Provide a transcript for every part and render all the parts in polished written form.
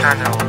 channel.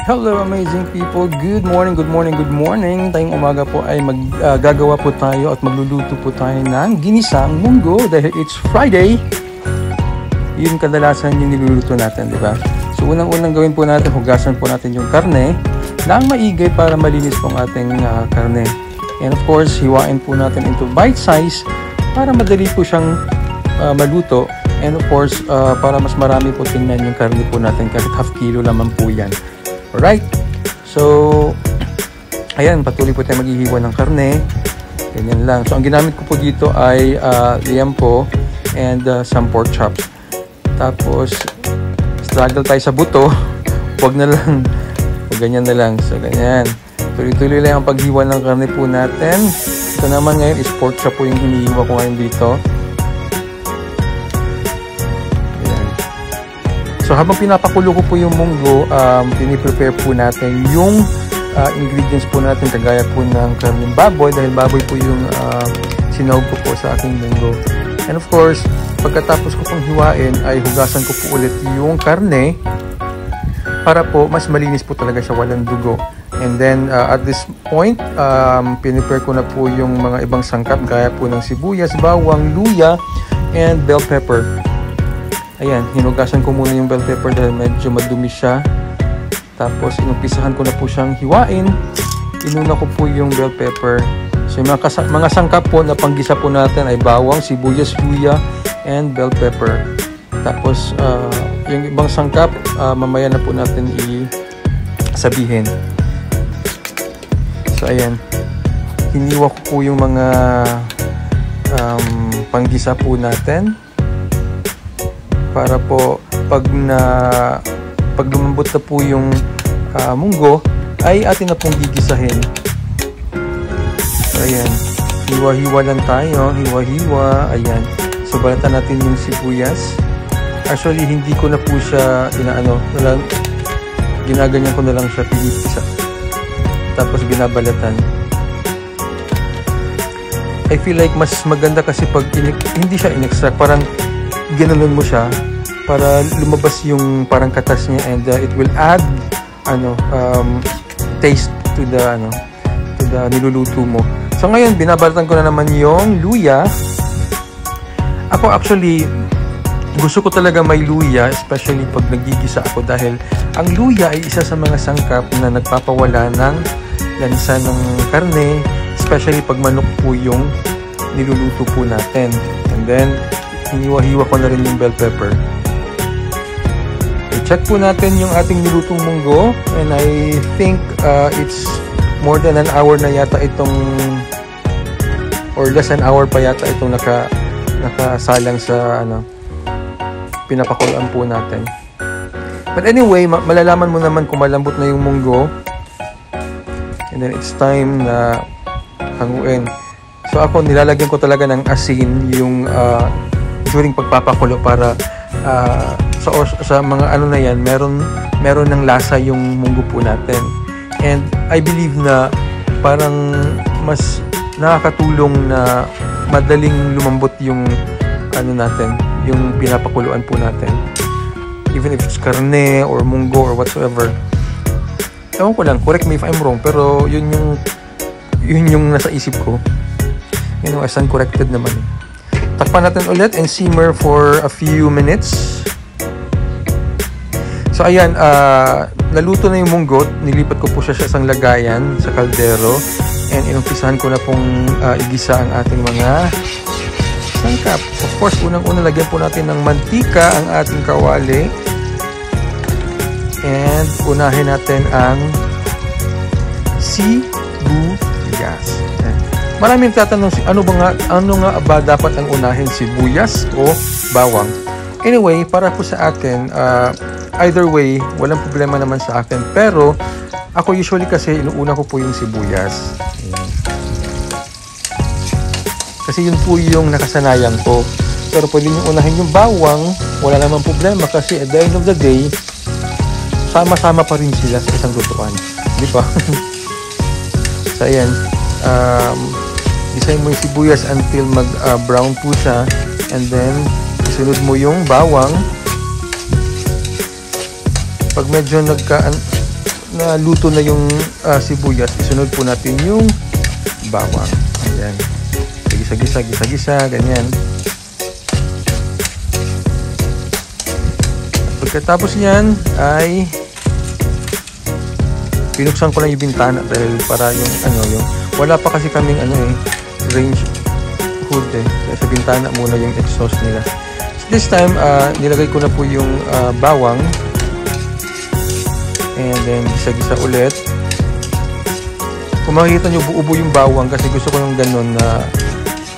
Hello amazing people, good morning, good morning, good morning. Tayong umaga po ay gagawa po tayo at magluluto po tayo ng ginisang munggo dahil it's Friday. Yun kadalasan yung niluluto natin, di ba? So unang-unang gawin po natin, hugasan po natin yung karne nang maigay para malinis po ang ating karne. And of course, hiwain po natin into bite size para madali po siyang maluto. And of course, para mas marami po tingnan yung karne po natin kahit half kilo naman po yan. Alright, so ayan, patuloy po tayo maghihiwa ng karne. Ganyan lang. So ang ginamit ko po dito ay liempo and some pork chops. Tapos struggle tayo sa buto. Huwag na lang, ganyan na lang. So ganyan, tuloy-tuloy lang ang paghiwa ng karne po natin. Ito naman ngayon is pork chop po yung hinihiwa ko ngayon dito. So habang pinapakulo ko po yung munggo, piniprepare po natin yung ingredients po natin kagaya po ng karneng baboy dahil baboy po yung sinahog ko po sa aking munggo. And of course, pagkatapos ko pong hiwain ay hugasan ko po ulit yung karne para po mas malinis po talaga siya, walang dugo. And then at this point, piniprepare ko na po yung mga ibang sangkap gaya po ng sibuyas, bawang, luya, and bell pepper. Ayan, hinugasan ko muna yung bell pepper dahil medyo madumi siya. Tapos inumpisahan ko na po siyang hiwain. Inuna ko po yung bell pepper. So yung mga sangkap po na panggisa po natin ay bawang, sibuyas, luya, and bell pepper. Tapos yung ibang sangkap, mamaya na po natin sabihin. So ayan, hiniwa ko po yung mga panggisa po natin. Para po pag lumambot na po yung munggo ay atin na pong gigisahin. So ayan, hiwa-hiwa lang tayo, hiwa-hiwa. Ayan, so balatan natin yung sibuyas. Actually hindi ko na po siya ginaganyan ko na lang siya pinipisa. Tapos binabalatan. I feel like mas maganda kasi pag hindi siya in-extract, parang ginanon mo siya para lumabas yung parang katas niya and it will add taste to the niluluto mo. So ngayon binabalatan ko na naman yung luya. Ako actually gusto ko talaga may luya, especially pag nagigisa ako dahil ang luya ay isa sa mga sangkap na nagpapawala ng lansa ng karne, especially pag manok po yung niluluto po natin. And then hiniwa-hiwa ko na rin yung bell pepper. I-check po natin yung ating nilutong munggo and I think it's more than an hour na yata itong or less an hour pa yata itong nakasalang sa pinapakuluan po natin. But anyway, malalaman mo naman kung malambot na yung munggo and then it's time na hanguin. So ako nilalagyan ko talaga ng asin yung during pagpapakulo para sa mga na yan, meron ng lasa yung munggo po natin. And I believe na parang mas nakakatulong na madaling lumambot yung natin, yung pinapakuluan po natin. Even if it's karne or munggo or whatsoever. Ewan ko lang, correct me if I'm wrong, pero yun yung nasa isip ko. As uncorrected naman. Takpan natin ulit and simmer for a few minutes. So ayan, naluto na yung munggo. Nilipat ko po siya sa isang lagayan sa kaldero. And inumpisahan ko na pong igisa ang ating mga sangkap. Of course, unang-una lagyan po natin ng mantika ang ating kawali. And unahin natin ang sibuyas. Maraming tatanong, ano nga ba dapat ang unahin, sibuyas o bawang? Anyway, para po sa akin, either way, walang problema naman sa akin. Pero, ako usually kasi, inuuna ko po yung sibuyas. Ayan. Kasi yun po yung nakasanayan ko. Pero pwede nyo unahin yung bawang, wala naman problema. Kasi at the end of the day, sama-sama pa rin sila sa isang lutuan. Di ba? So, ayan. Isahin mo yung sibuyas until mag-brown po siya. And then, isunod mo yung bawang. Pag medyo naluto na yung sibuyas, isunod po natin yung bawang. Ayan. Gisa-gisa, ganyan. Pagkatapos yan, ay pinuksan ko lang yung bintana dahil para yung wala pa kasi kaming range hood sa bintana muna yung exhaust nila. So this time nilagay ko na po yung bawang, and then gisa-gisa ulit. Kung makikita nyo, buo-buo yung bawang kasi gusto ko yung ganun na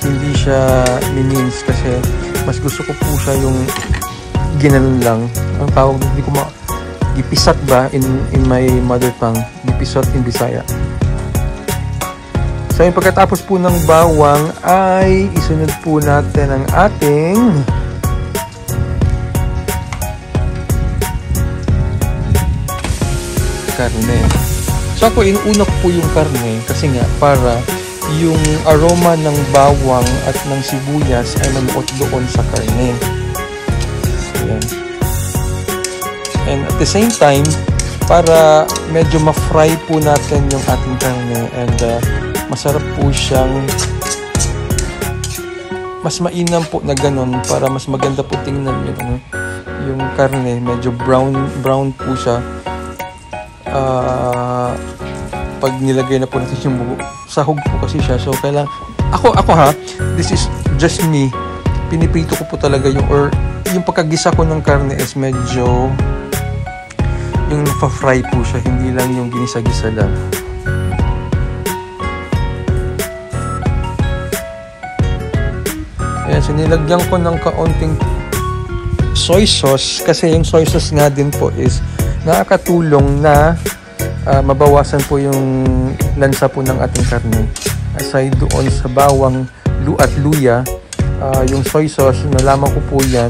hindi siya minins, kasi mas gusto ko po siya yung ginanon lang. Ang tawag, hindi ko gipisat ba in my mother tongue, gipisat in Bisaya. So yung pagkatapos po ng bawang ay isunod po natin ang ating karne. So ako inuuna ko po yung karne kasi nga para yung aroma ng bawang at ng sibuyas ay manuot doon sa karne. Ayan. And at the same time, para medyo ma-fry po natin yung ating karne, and masarap po siyang, mas mainam po na ganun para mas maganda po tingnan yung karne. Medyo brown po siya. Pag nilagay na po natin yung sahog po kasi siya. So kailangan, ako ha, this is just me, pinipito ko po talaga yung pagkagisa ko ng karne is medyo yung nafa-fry po siya, hindi lang yung ginisa-gisa lang. Ayan, so nilagyan ko ng kaunting soy sauce kasi yung soy sauce nga din po is nakakatulong na mabawasan po yung lansa po ng ating karne. Aside doon sa bawang at luya, yung soy sauce, nalaman ko po yan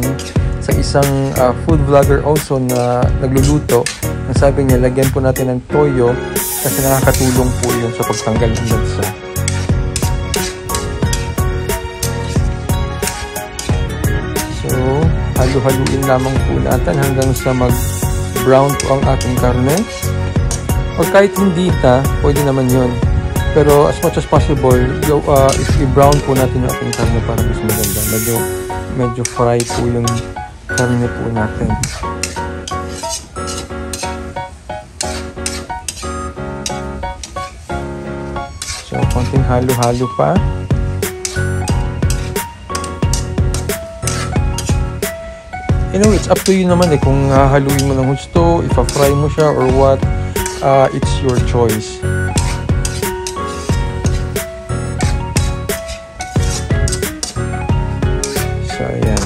sa isang food vlogger also na nagluluto. Sabi niya, lagyan po natin ng toyo kasi nakakatulong po yun sa pagtanggal ng lansa. So, halu-haluin lamang po natin hanggang sa mag-brown po ang ating karne. Or kahit hindi pwede naman yun. Pero as much as possible, i-brown po natin yung ating karne para mas maganda. Medyo fry po yung karne po natin. So, konting halo-halo pa. Anyway, it's up to you naman kung hahaluin mo ng gusto, ipa-fry mo siya or what. It's your choice. So, ayan.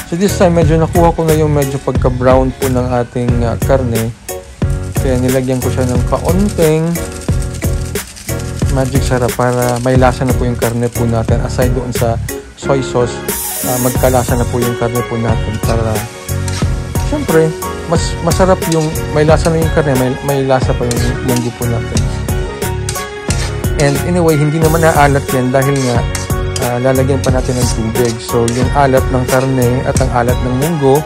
So this time, medyo nakuha ko na yung medyo pagka-brown po ng ating karne. Kaya nilagyan ko siya ng kaunting magic sarap para may lasa na po yung karne po natin. Aside doon sa soy sauce, magkalasa na po yung karne po natin para syempre, mas masarap yung may lasa na yung karne, may lasa pa yung munggo po natin. And anyway, hindi naman naalat yan dahil nga lalagyan pa natin ng tubig. So, yung alat ng karne at ang alat ng munggo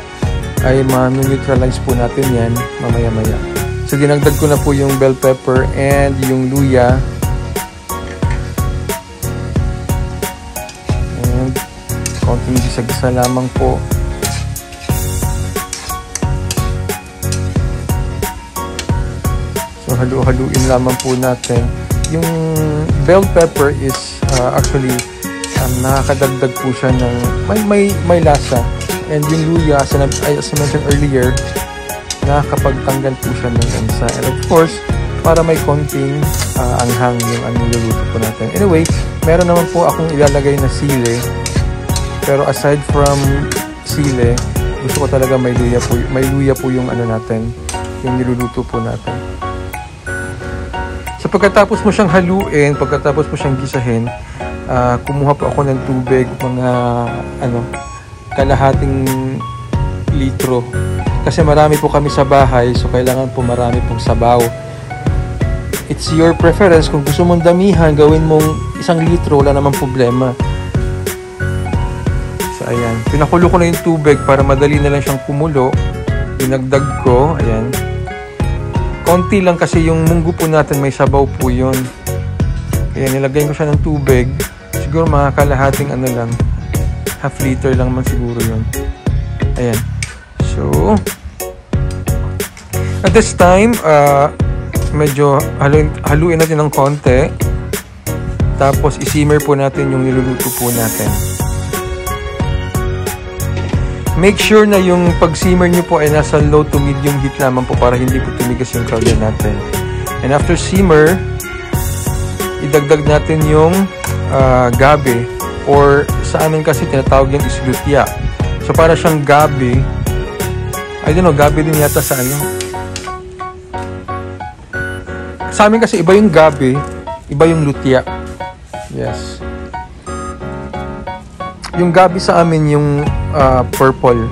ay ma-neutralize po natin yan mamaya-maya. So, dinagdag ko na po yung bell pepper and yung luya. konting gisa-gisa lamang po. So halu-haluin lamang po natin. Yung bell pepper is actually nakakadagdag po siya ng may lasa. And yung luya, as I mentioned earlier, nakakapagtanggal po siya ng lansa. And of course, para may konting anghang yung niluluto po natin. Anyway, meron naman po akong ilalagay na sile. Pero aside from sile, gusto ko talaga may luya po yung natin, yung niluluto po natin. So pagkatapos mo siyang haluin, pagkatapos mo siyang gisahin, kumuha po ako ng tubig, mga kalahating litro. Kasi marami po kami sa bahay, so kailangan po marami pong sabaw. It's your preference. Kung gusto mong damihan, gawin mong 1 litro, wala namang problema. So ayan, pinakulo ko na yung tubig para madali na lang siyang kumulo. Dinagdag ko, ayan. Konti lang kasi yung munggo po natin, may sabaw po yun. Kaya nilagay ko siya ng tubig. Siguro mga kalahating lang, half liter lang man siguro yun. Ayan. So, at this time, medyo haluin natin ng konti. Tapos, isimmer po natin yung niluluto po natin. Make sure na yung pag-simmer nyo po ay nasa low to medium heat lamang po para hindi po tumigas yung karne natin. And after simmer, idagdag natin yung gabi, or sa amin kasi tinatawag yung islutya. So para siyang gabi, I don't know, gabi din yata sa sa amin kasi iba yung gabi, iba yung lutya. Yes. Yung gabi sa amin yung purple.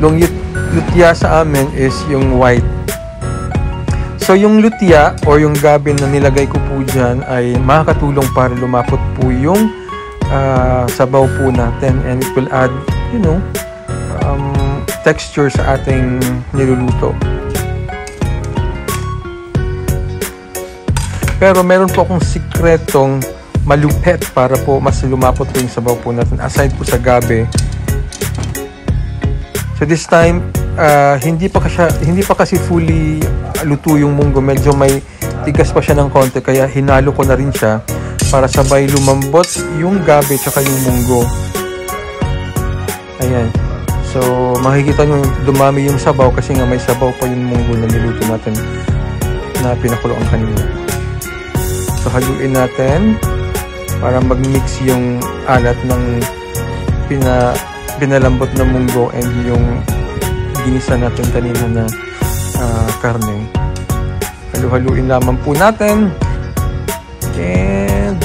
Yung lutya sa amin is yung white. So yung lutya or yung gabi na nilagay ko po dyan ay makakatulong para lumapot po yung sabaw po natin, and it will add, texture sa ating niluluto. Pero meron po akong sikretong malupet para po mas lumapot po yung sabaw po natin aside po sa gabi. So this time, hindi pa kasi fully luto yung munggo. Medyo may tigas pa siya ng konti, kaya hinalo ko na rin siya para sabay lumambot yung gabi tsaka yung munggo. Ayan. So makikita nyo dumami yung sabaw kasi nga may sabaw pa yung munggo na niluto natin na pinakuloan kanina. So haluin natin para mag-mix yung alat ng pinalambot na munggo and yung ginisa natin kanina na karne. Halu-haluin lamang po natin. And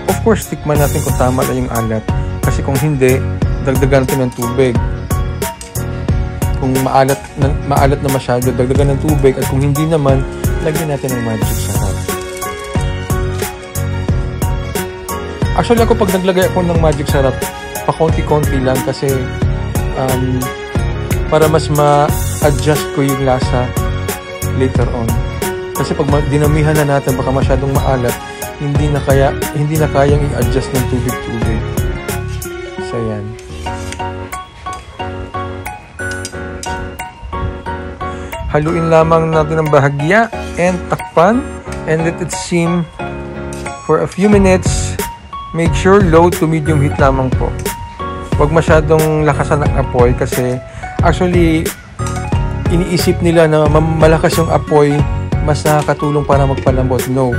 of course, tikman natin kung tama lang yung alat. Kasi kung hindi, dagdagan natin ng tubig. Kung maalat na masyado, dagdagan ng tubig. At kung hindi naman, lagyan natin ng magic sarap. Actually, ako pag naglagay ako ng magic sarap, pakonti-konti lang kasi para mas ma-adjust ko yung lasa later on. Kasi pag dinamihan na natin, baka masyadong maalat, hindi na kayang i-adjust ng tubig-tubig. So, yan. Haluin lamang natin ng bahagya and takpan and let it steam for a few minutes. Make sure low to medium heat lamang po. Huwag masyadong lakasan ng apoy kasi actually iniisip nila na malakas yung apoy mas nakakatulong para magpalambot. No.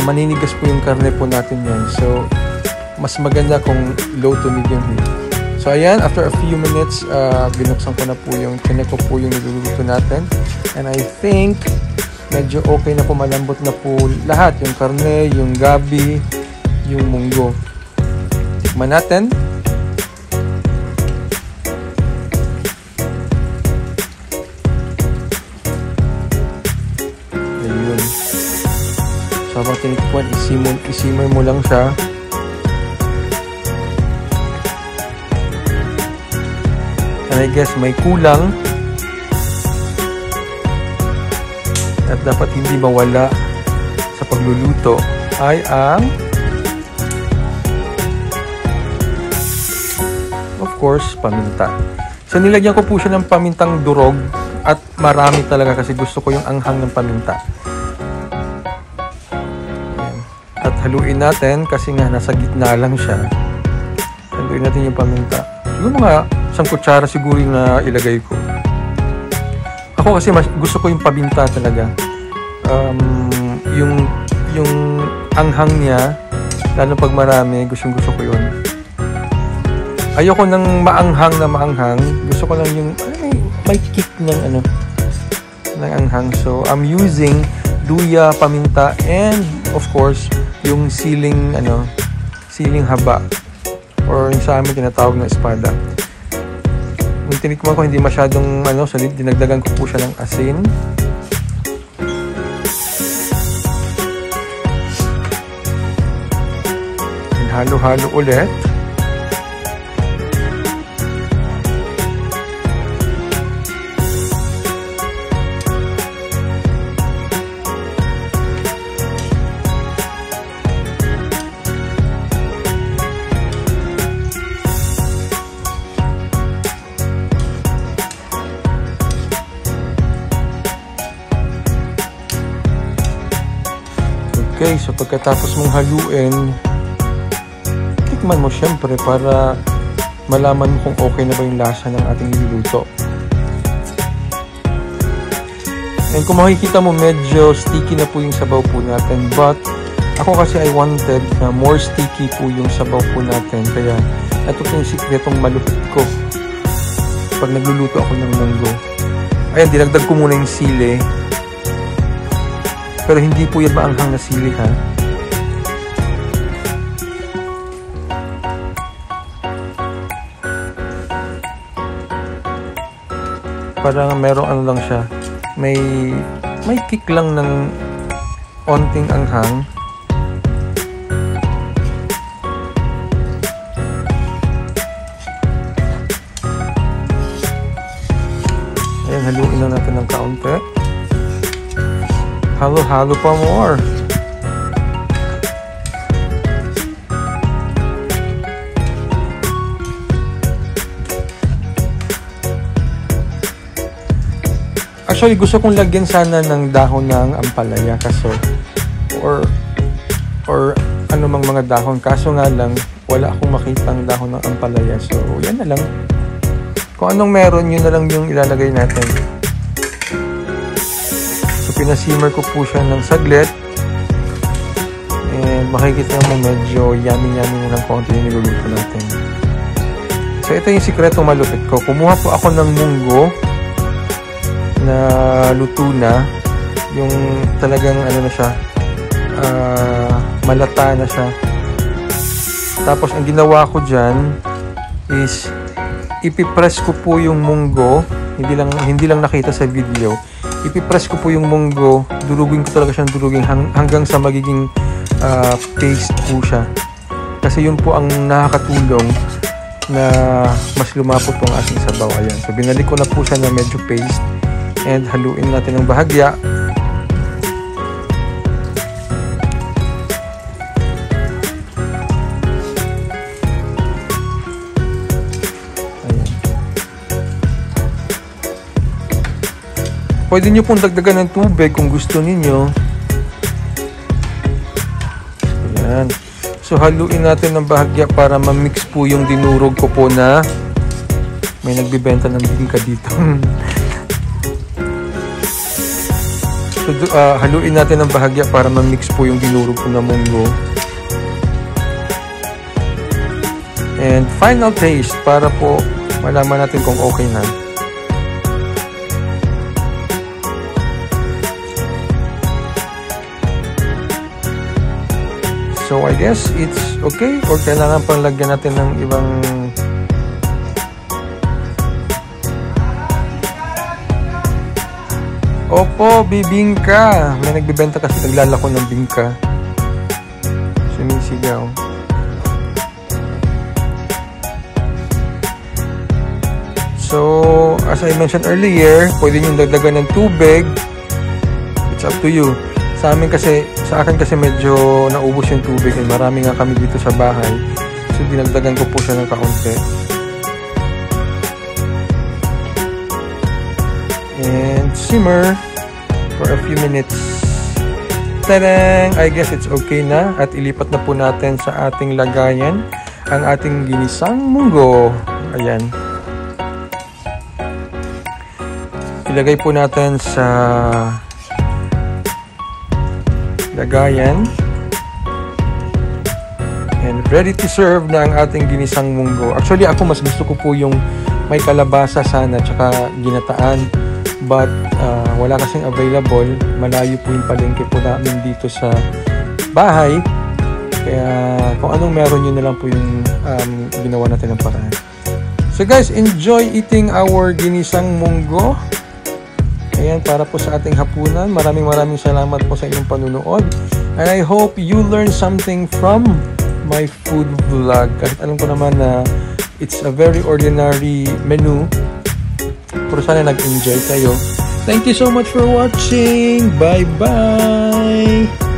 Maninigas po yung karne po natin yan. So, mas maganda kung low to medium heat. So, ayan, after a few minutes, binuksan ko na po tinek ko po yung niluluto natin. And I think, medyo okay na po, malambot na po lahat. Yung karne, yung gabi, yung munggo. Tikman natin. Ayun. So, habang tinikman, isimmer mo lang siya. And I guess may kulang at dapat hindi mawala sa pagluluto ay ang course, paminta. So nilagyan ko po siya ng pamintang durog at marami talaga kasi gusto ko yung anghang ng paminta. Ayan. At haluin natin kasi nga nasa gitna lang siya. Haluin natin yung paminta. Siguro mga 1 kutsara siguro yung ilagay ko. Ako kasi gusto ko yung paminta talaga. Yung anghang niya, lalo pag marami, gusto ko yun. Ayoko ng maanghang na maanghang. Gusto ko lang yung may kick ng anghang. So I'm using luya, paminta, and of course yung siling haba or yung sa amin tinatawag na espada. Yung tinikman ko hindi masyadong solid, dinagdagan ko po siya ng asin. And halo-halo ulit. Okay, so pagkatapos mong haluin, tikman mo syempre para malaman mo kung okay na ba yung lasa ng ating niluluto. And kung makikita mo, medyo sticky na po yung sabaw po natin. But ako kasi I wanted na more sticky po yung sabaw po natin. Kaya ito po yung sikretong malupit ko pag nagluluto ako ng munggo. Ayan, dinagdag ko muna yung sili. Pero hindi po yan maanghang na sili, ha? Parang merong lang siya. May kick lang ng onting anghang. Ayan, haluin lang natin ng kaunti. Halo-halo pa more. Actually, gusto kong lagyan sana ng dahon ng ampalaya kaso or anumang mga dahon. Kaso nga lang, wala akong makitang dahon ng ampalaya. So, yan na lang. Kung anong meron, yun na lang yung ilalagay natin. So, pinasimmer ko po siya ng saglit. And makikita mo medyo yummy-yummy na ng konti yung niluluto natin. So, ito yung sikretong malupit ko. Kumuha po ako ng munggo na luto na. Yung talagang ano na siya, malata na siya. Tapos, ang ginawa ko dyan is ipipress ko po yung munggo. Hindi lang nakita sa video. Ipipress ko po yung munggo, durugin ko talaga siyang durugin hanggang sa magiging paste po siya. Kasi yun po ang nakakatulong na mas lumapot po ang ating sabaw. Ayan. So, binalik ko na po siya na medyo paste and haluin natin ng bahagya. Pwede nyo pong dagdagan ng tubig kung gusto ninyo. Ayan. So, haluin natin ng bahagya para ma-mix po yung dinurog ko po na may nagbibenta ng bingka dito. So, haluin natin ng bahagya para ma-mix po yung dinurog ko na munggo. And final taste para po malaman natin kung okay na. So, I guess it's okay or kailangan pang lagyan natin ng ibang Opo, bibingka. May nagbibenta kasi naglalako ng bingka. Sumisigaw. So, as I mentioned earlier, pwede nyo dagdagan ng tubig. It's up to you. Sa akin kasi medyo naubos yung tubig. Marami nga kami dito sa bahay. So, dinagdagan ko po siya ng kaunti. and simmer for a few minutes. Tadang! I guess it's okay na at ilipat na po natin sa ating lagayan ang ating ginisang munggo. Ayan. Ilagay po natin sa lagayan. And ready to serve na ang ating ginisang munggo. Actually, ako mas gusto ko po yung may kalabasa sana tsaka ginataan. But wala kasing available. Malayo po yung palengke po namin dito sa bahay. Kaya kung anong meron yun na lang po yung ginawa natin ng paraan. So guys, enjoy eating our ginisang munggo. Ayan, para po sa ating hapunan. Maraming salamat po sa inyong panunood. And I hope you learned something from my food vlog. Kahit alam ko naman na it's a very ordinary menu. Pero sana nag-enjoy kayo. Thank you so much for watching. Bye-bye!